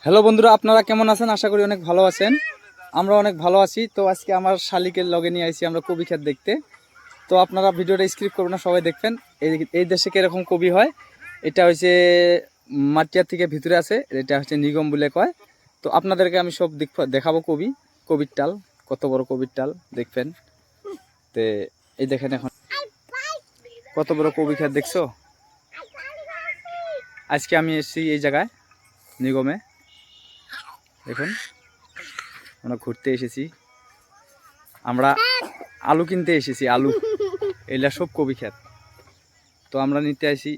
Hello বন্ধুরা, আপনারা কেমন আছেন? আশা করি অনেক ভালো আছেন। আমরা অনেক ভালো আছি। তো আজকে আমার শালিকের লগে নিয়ে আইছি আমরা কবি ক্ষেত দেখতে। তো আপনারা ভিডিওটা স্ক্রিপ্ট করবেন না, সবাই দেখবেন। এই দেশে কীরকম কবি হয়। এটা হচ্ছে মাটিয়া থেকে ভিতরে আছে, এটা হচ্ছে নিগম বলে কয়। তো আপনাদেরকে আমি সব দেখাবো কবির টাল, কত বড় কবির টাল দেখবেন। তো এই দেখেন এখন কত বড় কবি ক্ষেত দেখছো। আজকে আমি এসেছি এই জায়গায় নিগমে। দেখুন আমরা ঘুরতে এসেছি, আমরা আলু কিনতে এসেছি। আলু এগুলা সব কবি ক্ষেত। তো আমরা নিতে আসি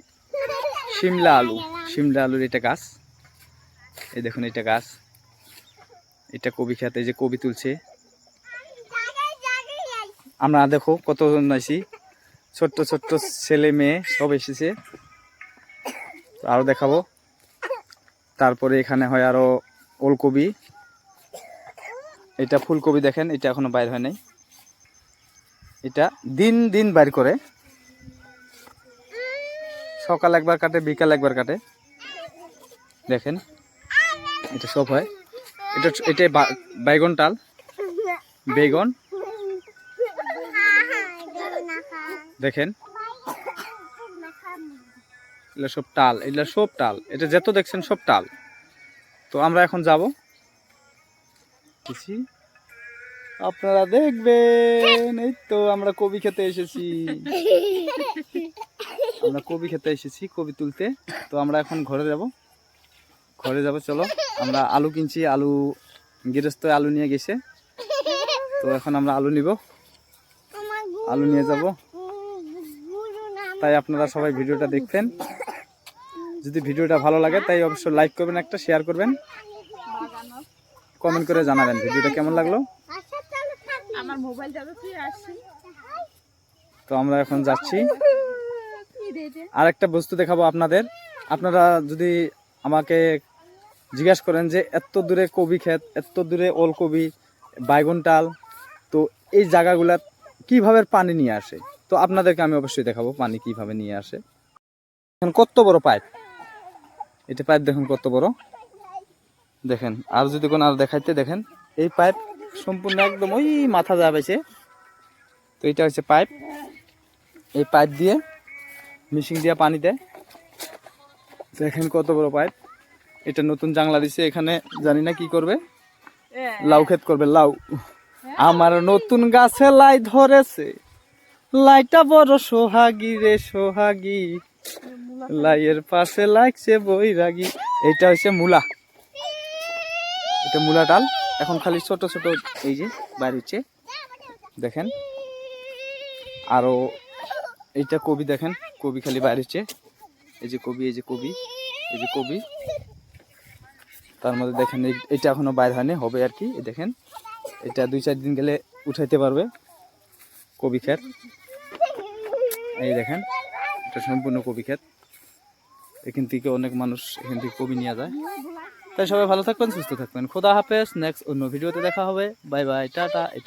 শিমলা আলুর এটা গাছ। এই দেখুন এটা গাছ, এটা কবি ক্ষেত। এই যে কবি তুলছে। আমরা দেখো কতজন আইছি, ছোট্ট ছোট্ট ছেলে মেয়ে সব এসেছে। আরো দেখাবো। তারপরে এখানে হয় আরো ওলকবি, এটা ফুলকবি দেখেন, এটা এখনো বাইর হয় নাই। এটা দিন দিন বাইর করে, সকাল একবার কাটে, বিকাল একবার কাটে। দেখেন এটা সব হয়। এটা বাইগন টাল, বেগুন দেখেন, এগুলো সব টাল, এগুলো সব টাল। এটা যত দেখছেন সব টাল। তো আমরা এখন যাব, আপনারা দেখবেন। এই তো আমরা কবি খেতে এসেছি, কবি তুলতে। তো আমরা এখন ঘরে যাব। চলো, আমরা আলু কিনছি, আলু গৃহস্থ আলু নিয়ে গেছে। তো এখন আমরা আলু নিব, আলু নিয়ে যাব। তাই আপনারা সবাই ভিডিওটা দেখবেন। যদি ভিডিওটা ভালো লাগে তাই অবশ্যই লাইক করবেন, একটা শেয়ার করবেন, কমেন্ট করে জানাবেন ভিডিওটা কেমন লাগলো। তো আমরা এখন যাচ্ছি, আরেকটা বস্তু দেখাবো আপনাদের। আপনারা যদি আমাকে জিজ্ঞাসা করেন যে এত দূরে কবি ক্ষেত, এত দূরে ওলকবি, বাইগন টাল, তো এই জায়গাগুলা কিভাবে পানি নিয়ে আসে, তো আপনাদেরকে আমি অবশ্যই দেখাবো পানি কিভাবে নিয়ে আসে। এখন কত বড় পাইপ, এটা পাইপ দেখুন কত বড়। দেখেন, আর যদি কোন আর দেখাইতে, দেখেন এই পাইপ সম্পূর্ণ একদম ওই মাথা যাবেছে। তো এটা হচ্ছে পাইপ, এই পাইপ দিয়ে মেশিন দিয়ে পানি দেয়। দেখেন কত বড় পাইপ। এটা নতুন জাংলা দিছে, এখানে জানি না কি করবে, লাউ ক্ষেত করবে, লাউ। আমার নতুন গাছে লাই ধরেছে, লাইটা বড় সোহাগী রে সোহাগী, লাইয়ের পাশে লাগছে বৈরাগী। এটা হচ্ছে মূলা, এটা মূলা ডাল। এখন খালি ছোট ছোট এই যে বাইর হচ্ছে, দেখেন। আরো এইটা কবি, দেখেন কবি খালি বাইর হচ্ছে। এই যে কবি, এই যে কবি, এই যে কবি। তার মধ্যে দেখেন এটা এখনো বাইর হয়নি, হবে আর কি। দেখেন এটা 2-4 দিন গেলে উঠাইতে পারবে কবি ক্ষেত। এই দেখেন এটা সম্পূর্ণ কবি ক্ষেত। এখান থেকে অনেক মানুষ এখান থেকে কবি নিয়ে যায়। তাই সবাই ভালো থাকবেন, সুস্থ থাকবেন। খোদা হাফেজ। নেক্সট অন্য ভিডিওতে দেখা হবে। Bye bye, tata. এটা